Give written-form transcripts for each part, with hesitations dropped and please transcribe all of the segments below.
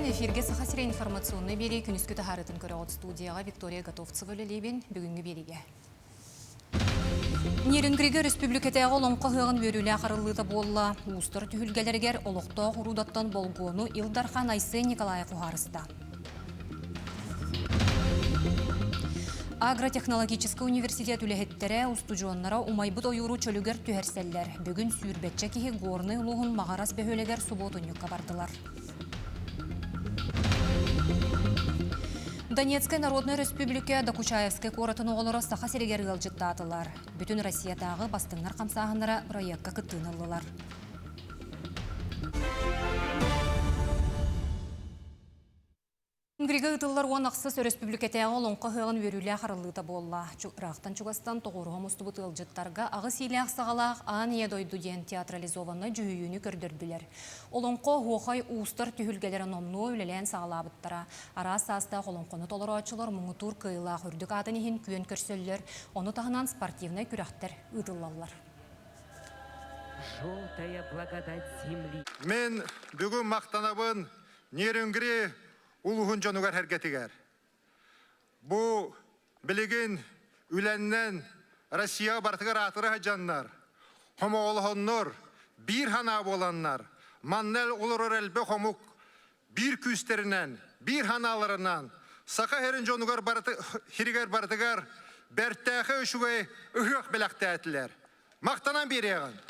эфирге сахасыра информационный бери күнүскү тахарытын көрөгөт студияга Виктория Готовцева лебен бүгүнгү бериге. Нерінгриге республикатағы олонқы ғығын өрілі ақырылыда болла. Уыстыр түхілгелергер олықта ғұрудаттан болғуыну Илдархан Айсы Николаев ұғарысты. Агротехнологический университет үліхеттері устужуаннара умайбыт ойыру чөлігер түхерселлер. Бүгін сүйірбетче кеге горны ұлығын мағарас бөхөлегер субботунюкка бардылар. Донецкая Народная Республика Докучаевская коратын оғылары сақа серегер ғылжыттатылар. Бүтін Россиятағы бастыңнар қамсағынлара проектқа күттінілілар. Грига ұтылар оң ақсыз республикатағы олонқы ғылын өрілі ақарылыда болла. Рақтан Чугастан тоғырғым ұсты бұты ғылжыттарға ағы сейлі ақсағалақ аң едойду ден театрализованны жүйіні көрдірділер. Олонқы ғоқай ұстар түхілгелері номну өлелен сағалабыттара. Ара саста олонқыны толыру açылар мұңытур қиылақ үрдік атын ехін күйен көрсөллер. Оны тағынан спортивны күрәқтер ұтылалар. Мен бүгін мақтанабын Нерінгри улуғын жонуғар әргетігер. Бұ білігін үленнен Россия бартығар атыры жаннар, хомо олығынныр, бір хана боланнар, маннел олырыр әлбі хомук бір күстерінен, бір ханаларынан, сақа herін жонуғар хиригер бартығар, бәрттәқі үшіғай үхіқ біләқті әтілер. Мақтанан береғін.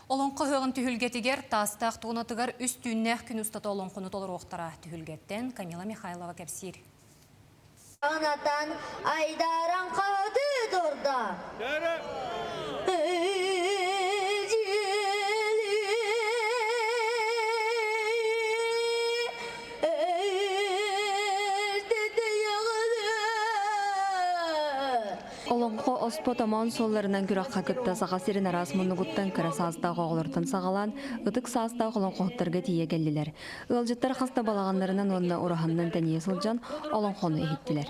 Олонқы ғығын түхілгетігер тастақ туғынатығар үст түйіннәқ күн ұстаты олонқыны толыр оқтара түхілгеттен Камила Михайлова кәпсир. Анатан айдаран қауды дұрда. Олонқо оспотамон солларынан күраққа күтті сағасырын арас мұнығыттан кірі састағы оғылыртын сағалан, ұтық састағы олонқоқтарға тие келділер. Ұлжыттар қаста балағанларынан онына ұраханнан тәние сылжан олонқоны ехеттілер.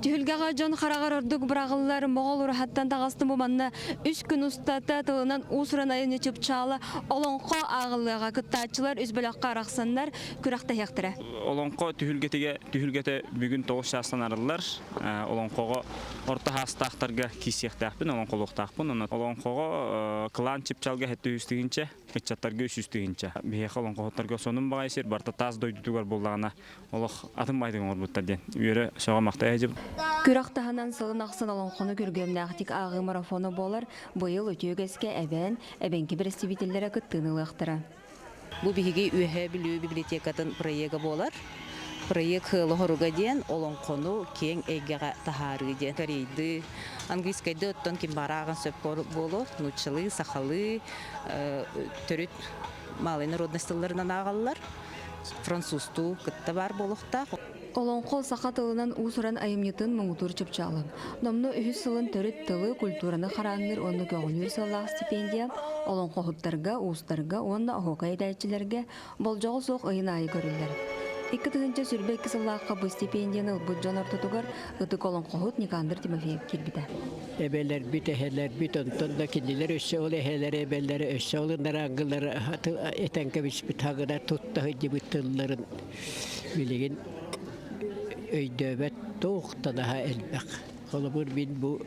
Түхілгеға жон қарағар үрдік бірағылар моғол ұрахаттан тағасты бұманна үш күн ұстата тылынан ұсыран айыны чыпчалы олонқо ағылыға күттатчылар үзбілаққа арақсанлар күрақта хектірі. Олонқо түхілгеті бүгін 9 жастан арылар. Олонқоға орта хастақтарға кисектақпын, олонқолуқтақпын. Олонқоға клан чыпчалға хетті үстігінші, үтчаттарға үстігінші. Бейеқ олонқоғыттарға сонын бағайсыр, барта таз дойдудығар болдағына олық атын байдың орбұттар ден. Үйері соға мақтай әжіп. Күрақтағынан сылын ақсын олонқоны көргемнәқтік ағы марафоны болар, бұйыл өтеугеске әбәнкі бір стебетелері күттіңіліқтірі. Бұл бігі үйе білі библиотекатын проегі болар. Проект лохоруга ден олонқону кең эгеға тахары ден. Корейді, английскайды оттон кем бараған сөп болу, нучылы, сақалы, түріт малай народностыларынан ағалылар. Французту күтті бар болуқта. Олонқол сақатылынан ұсыран айымнетін мұңытыр чыпчалым. Номны үхіс сылын түріт тылы культураны қараныр оны көңілер сылақ стипендия, олонқоғыттарға, ұстарға, онына оғықай дәйчілерге болжағы соқ ұйын айы көрілдер. Екі тұхынча сүрбек сылаққа бұл стипендияны бұджан ортатығар ұты олонқоғыт Никандр Тимофеев келбіді. Эбелер бит, эхелер бит, онтонда киндилер өссө ол эхелер, эбелер өссө олындар аңғылар этенкебіс бит хағыдар тұтта хыджы бұттыларын білеген өйдөбет тоқтанаға әлбәқ. Қолыбыр мен бұл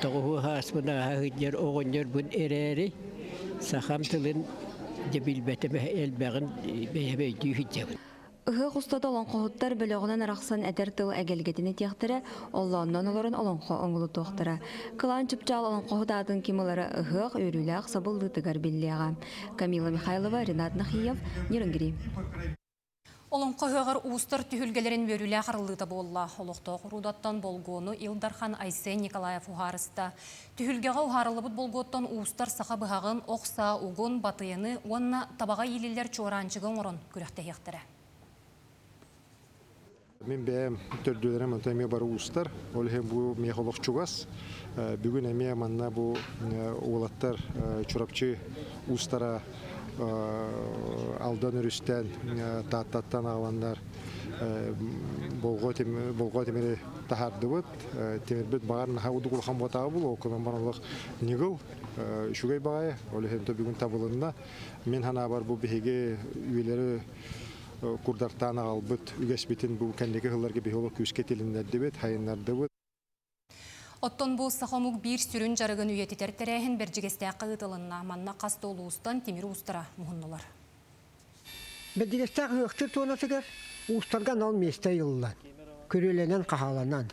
тоғығы хасмынаға хыджар оғынжар бұн әрәрі сақам тылын жабілбәтімі әлбәғін бәйбәйді хыджабын. Үхі құстады олонқоғыттар бөліғынан арақсан әдер тыл әгелгетіні тектірі, олланнан оларын олонқо оңылы тоқтыры. Кылан чыпчал олонқоғыдадың кемілері үхіқ, өріләқ, сабылды тығар біллеға. Камила Михайлова, Ренат Нахиев, Нерінгри. Олонқы ғығыр ұстыр түхілгелерін өрілі ақырылыда болла. Олықта құрудаттан болғуыны Илдархан Айсы Николаев ұғарысты. Түхілгеға ұғарылы бұд болғуттан ұстыр сақа бұғағын, оқса, ұғын, батыйыны, онына табаға елілер чоранчығын ұрын күректі ектірі. Мен бәйім түрділерім өтәме бары ұстар. Олығын бұл меғылық чуғас. Бүгін әме манна бұл оғылаттар чурапчы ұстара алдан үрістен, таттан ағыландар болго темери тахардыбыт темирбет багар хауду кулхан ботагы бул окунан баралык нигыл шугай багай олехенто бүгүн табылында мен хана бар бу беге үйлери курдартан албыт үгесбитин бу кендеге хылларга биолог күскө тилиндер дебет хайыннардыбыт. Оттон бу сахомук бир сүрүн жарыгын үйетитер терехин бержигестеакка ытылынна манна касты улуустан темир устара мухуннулар. Бедигестеак ыктыр туонатыгар устарган ал месте йыллан, көрөленен кахаланан.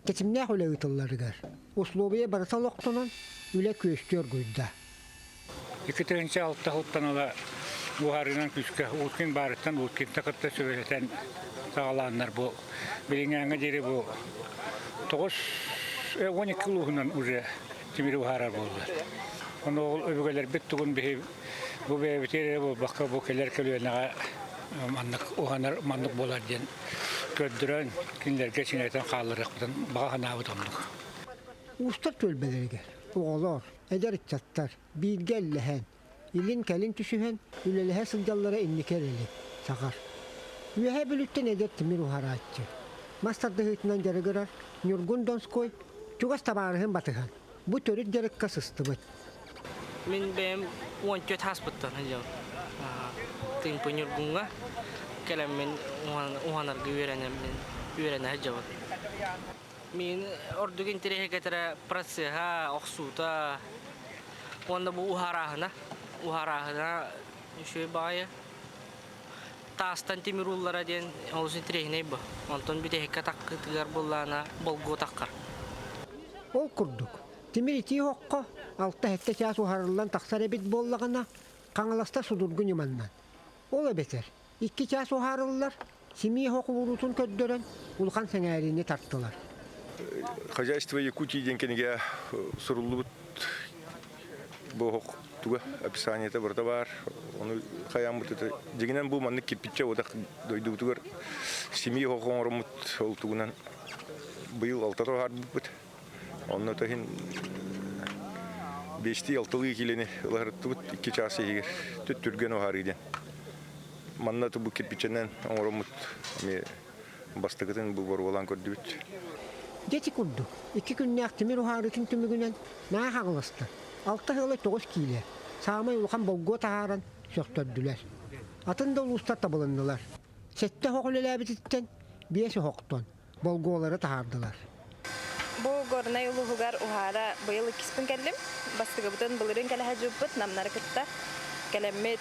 Кетимнеак үле ытылларыгар. Условия барысал октонан үле көстөр гүйда. 2006 ала Buharı'nın küçük ulkin barıttan ulkin takıtta söyleten sağlanlar bu. Bilinganga deri bu. 12 yılından uca timiri buharar bollar. Onu öbürler bittuğun bu bebekleri bu bakka bu keller kelüne manlık bolar diyen gördüren kinler geçinlerden kalırıktan bahana utamlık. Usta tölbelerge, oğlar, eder çattar, bilgellehen. İlin kelin tüşühen, ülelehe sılcallara indikereli, sakar. Üyehe bülütten eder timir uharatçı. Mastarda hıtından jarıgırar, nürgün donskoy, çugas tabarıhın batıhan. Bu törüt jarıkka sıstıbıt. Min benim 14 hasbıttan hacı. Timpu nürgünga, kelem min uhanargı üyerene hacı. Min ordugin tirehe getire praseha, oksuta, onda bu uharahına şu baye taastan timirullara diyen olsun tirehine bu. Ondan bir de hekatak kıtıgar bullana bolgo takkar. Ol kurduk. Timir iti hokka, altta hette çağız uharırlan taksar ebit bollağına, kanalasta sudurgun yumandan. Ola beter. 2 çağız uharırlar, simiye hoku vurutun köddören, ulkan senärini tarttılar. Хозяйство Якутии денкенеге суруллубут бохок туга описаниета барда бар. Оны хаямбут это дегенен бу манны кипичче одак дойдугур семьи хокоңромут ол тугунан быйыл 6 харбыт. Онно тахин 5-6 килени ларыттыбыт 2 час егер төттүргөн огарыйден. Манна ту бу кипиченен оңромут ме бастыгытын бу борголан көрдүбүт. Geçi kurdu. 2 günlük timir uharıtın tümügünen ne hağlastı. 6 yılı 9 kile. Sağmay ulukan bolgo taharan söktürdüler. Atın da uluslar tabılındılar. Sette hokulele bititten, biyesi hokton. Bolgoları tahardılar. Bu gornay uluhugar uhara bu yıl 2 kellim. Bastıgıbıtın bılırın kele hacıbıt namları kıtta. Kelemmet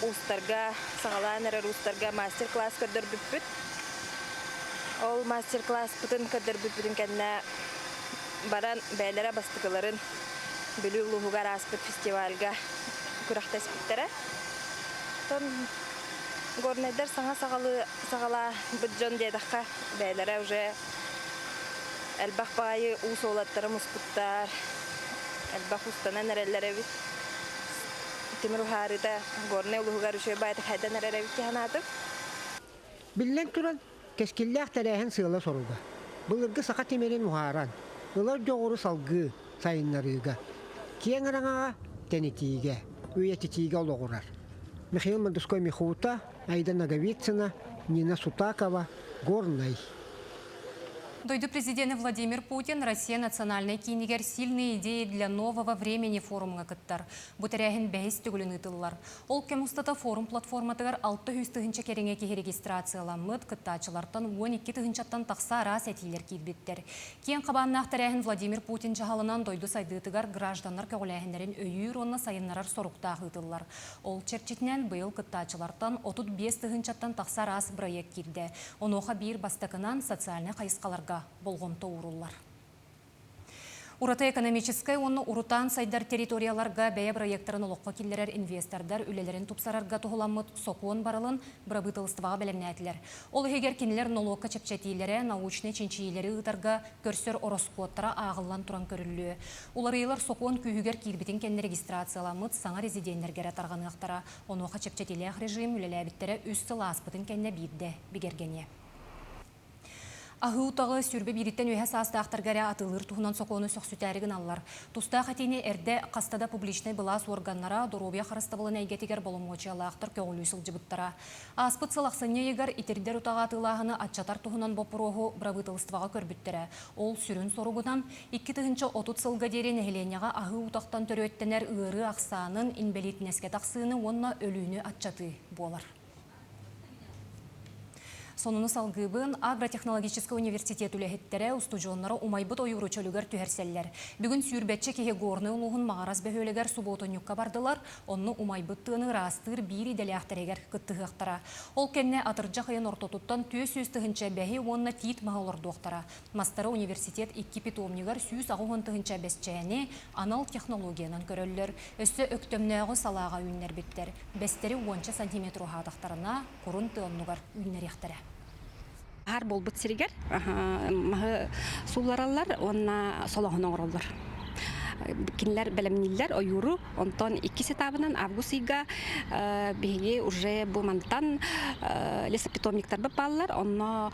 ustarga, sağlayan erer ustarga master class kadar büpüt. Ol master class bütün kadar bütün kendine baran beylere bastıkların bölü uluhugar aspet festivalga kurakta spitlere. Ton gorneder sana sağala bütçön diye dakika beylere уже elbaq bayı usolatları musputtar elbaq ustana nerelere bit timir uharida gorne uluhugar uşe bayı hayda nerelere bit kihanatım. Billen turan Keskiller terehen sığla soruga. Bılırgı sakat emerin uharan. Ilar doğru salgı sayınlarıga. Kiyen arana tenetiğe, üyetitiğe oluğurar. Mikhail Manduskoy Mikhuta, Ayda Nagavitsina, Nina Sutakova, Горнай. Дойду президент Владимир Путин, Россия национальный кинигер сильные идеи для нового времени форумга кыттар. Бутеряхин бәйс түгілін ытыллар. Ол кемустата форум платформатығар 600 тыгынча кереңеки регистрацияланмыт кыттачылартан 12 тыгынчаттан тақса рас әтейлер кейбеттер. Кен қабаннақтаряхин Владимир Путин жағалынан дойду сайдытығар гражданлар кәғыләхіндерін өйір онна сайынларар соруқтағы ытыллар. Ол черчетінен бұйыл кыттачылартан 35 тыгынчаттан тақса рас проект кирді. Оноға бір бастықынан социальны қайысқаларға болгонто уруллар. Урата экономическая онны урутан сайдар территорияларга бәя проекттарын олыққа келдерер инвестордар үлелерін тупсарарга туғыламыт соқуын барылын бірабытылыстываға бәлемнәтілер. Ол егер кенелер налогқа чепчетейлері, научный ченчейлері ұтарға көрсер ороскоттара ағылан тұран көрілі. Оларыйлар соқуын күйігер кейбітін кенне регистрацияламыт саңа резиденлергері тарғаны ақтара. Оноға чепчетейлер режим үлелі әбіттері үсті ласпытын кенне бейді бігергене. Ағы утағы сүрбе бириттен өйе састақтаргара атылыр туһунан соқуыны сөксүтәрігін аллар. Туста қатені әрді қастада публичный былас органнара доробия қарыстабылын әйгетігер болымочиялақтар көгілі сылжыбыттара. Аспыт сылақсыне егер итердер утаға атылағыны атчатар туһунан бопырогу бравытылыстываға көрбіттірі. Ол сүрін соругунан 2-30 сылға дерен әйленяға ағы утақтан төрөттенер ұры ақсанын инбелитнеске тақсыны онна өліні атчаты болар. Сонуны салгыбын Агротехнологический университет үләхеттері устужонлары умайбыт ойыру чөлігер түхерселлер. Бүгін сүйірбәтче кеге горны ұлығын мағарас бөхөлігер субботонюкка бардылар, онны умайбыттығыны растыр бири дәліяқтарегер күттіғықтара. Ол кенне атыржа қайын ортотуттан төс өстігінші бәхи онны тиит мағалар доқтара. Мастары университет 2 питомнигер сүйіз ағуғынтығынша бәсчәне анал технологиянан көрөллер. Өсі өктөмнәғы салаға үйінер біттер. Бәстері 10 сантиметр ұғадақтарына құрын тығынығар үйінер яқтары. Har bol bit siriger, sularallar, onna solahına orallar. Кинлер белемниллер ойуру, онтон 2 сетабынан августига беге уже бу мантан лесопитомниктар бапаллар, онно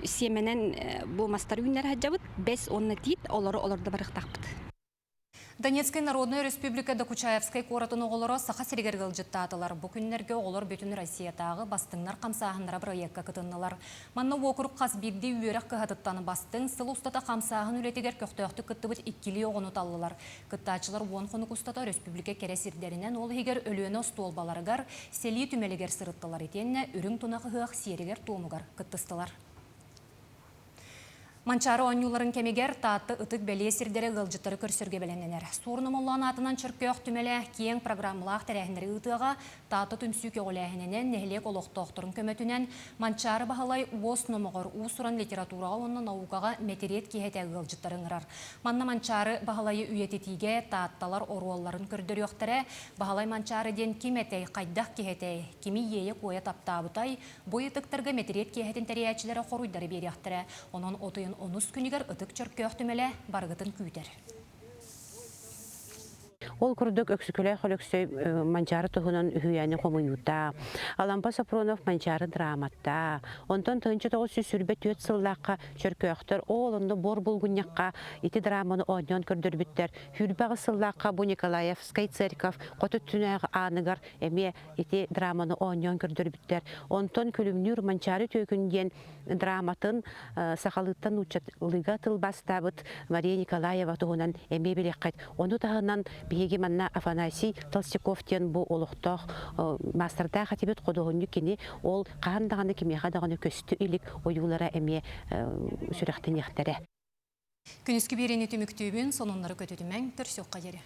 семенен бу мастарюннер хаджабыт, бес онны тит, оларды барықтақпыт. Донецкая Народная Республика Докучаевскай коратын оғылары сақа сирегергіл жыттатылар. Бүкінлерге оғылар бүтін Россиятағы бастыңнар қамсағындыра проектка кытыннылар. Манна оқырып қас бірде үйерек кығатыттаны бастың, сыл ұстата қамсағын үлетегер көқтөқті күттібіт 2 оғыны талылар. Күттачылар 10 қонық ұстата республика кересірдерінен ол егер өліені столбаларығар, сели түмелегер сырыттылар етенне, үрің тұнақығық серегер туымығар күттістылар. Манчары оңюларын кемегер таатты ытык бәле сирдері ғылжыттары көрсерге бәлененер. Сорным олан атынан чыркөк түмелі кең программылақ тәрәхінері ұтыға таатты түмсүйке оләхіненен нәхілек олықтоқтырын көмөтінен Манчары бағалай уос номығыр ұсыран литератураға онын науқаға мәтерет кейхеті ғылжыттарын ұрар. Манна Манчары бағалайы үйететіге таатталар оруаларын көрдір өқтірі, бағалай Манчары ден кеметей қайдақ кейхеті, кеми ейі қоя таптабытай, бойытықтырғы мәтерет кейхетін тәрәчілері қоруйдары берияқтыры, onun otuyun onus күнігер ұтық чөркөқтімелі барғытын күйтер. Ол күрдік өксікілі қолөксөй Манчары тұғынан үйәні қомыюта, Алампа Сапронов Манчары драматта, онтан 1900 сүрбет өт сыллаққа чөркөқтір, олынды бор бұлғыннаққа еті драманы ойнан көрдірбіттер, хүрбағы сыллаққа бұ Николаевскай церков, қоты түнәғы анығар әме еті драманы ойнан көрдірбіттер, онтан күлімнүр Манчары төкінден драматын сақалыттан ұчатлыға тылбастабыт Мария Николаева тұғынан әме белеққайт, оны тағынан беге манна Афанасий Толстяковтен бу олуқтоқ мастерда қатебет қодығынны кені ол қағандағаны кемеға дағаны көсті үлік ойулара әме сүректен ектері. Күніскі берені түміктүйбін, сонынлары көтетімен түрсіққа ері.